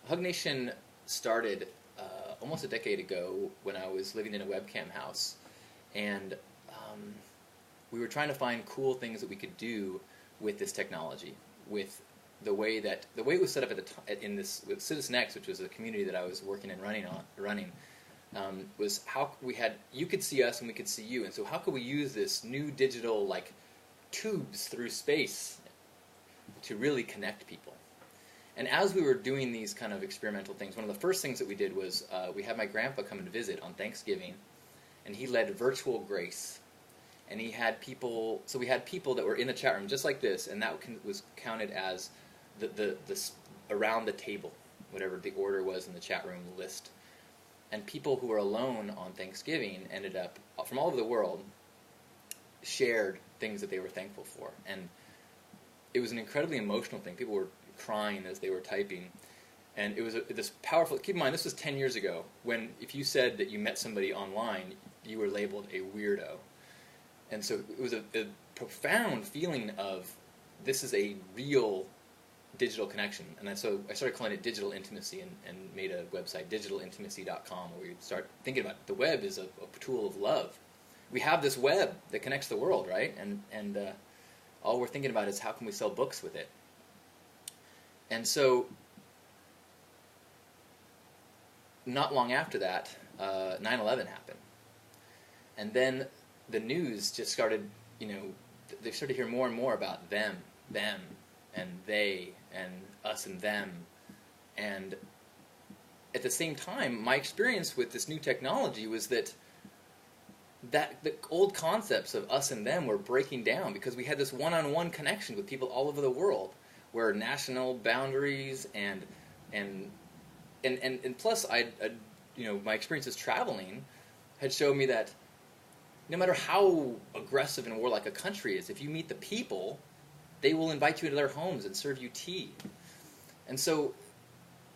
Hugnation started almost a decade ago when I was living in a webcam house, and we were trying to find cool things that we could do with this technology, with the way it was set up at in this with CitizenX, which was a community that I was working and running, was how you could see us and we could see you, and so how could we use this new digital like tubes through space to really connect people. And as we were doing these kind of experimental things, one of the first things that we did was we had my grandpa come and visit on Thanksgiving, and he led virtual grace. And he had people, so we had people that were in the chat room just like this, and that was counted as the around the table, whatever the order was in the chat room list. And people who were alone on Thanksgiving ended up, from all over the world, shared things that they were thankful for. And it was an incredibly emotional thing. People were crying as they were typing, and it was this powerful. Keep in mind, this was 10 years ago, when if you said that you met somebody online, you were labeled a weirdo. And so it was a profound feeling of this is a real digital connection. And so I started calling it digital intimacy, and made a website, digitalintimacy.com, where we start thinking about the web is a tool of love. We have this web that connects the world, right? And all we're thinking about is how can we sell books with it. And so, not long after that, 9/11 happened. And then the news just started, they started to hear more and more about them, and they, and us and them. And at the same time, my experience with this new technology was that the old concepts of us and them were breaking down, because we had this one-on-one connection with people all over the world, where national boundaries and plus my experiences traveling had shown me that no matter how aggressive and warlike a country is, if you meet the people, they will invite you into their homes and serve you tea. And so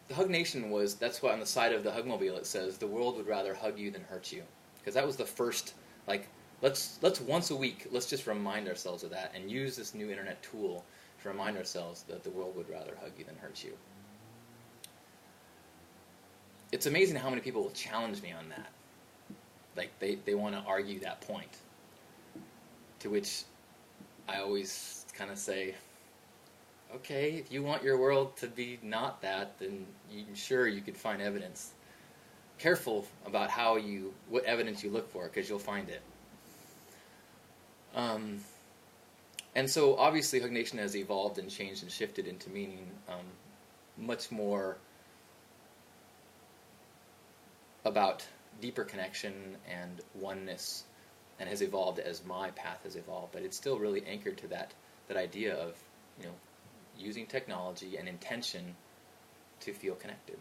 the Hug Nation that's why on the side of the Hugmobile it says, the world would rather hug you than hurt you. Because that was the first, let's once a week, let's just remind ourselves of that and use this new internet tool to remind ourselves that the world would rather hug you than hurt you. It's amazing how many people will challenge me on that. They want to argue that point. To which I always kind of say, okay, if you want your world to be not that, then sure you could find evidence. Careful about what evidence you look for, because you'll find it. And so obviously Hug Nation has evolved and changed and shifted into meaning much more about deeper connection and oneness, and has evolved as my path has evolved. But it's still really anchored to that idea of using technology and intention to feel connected.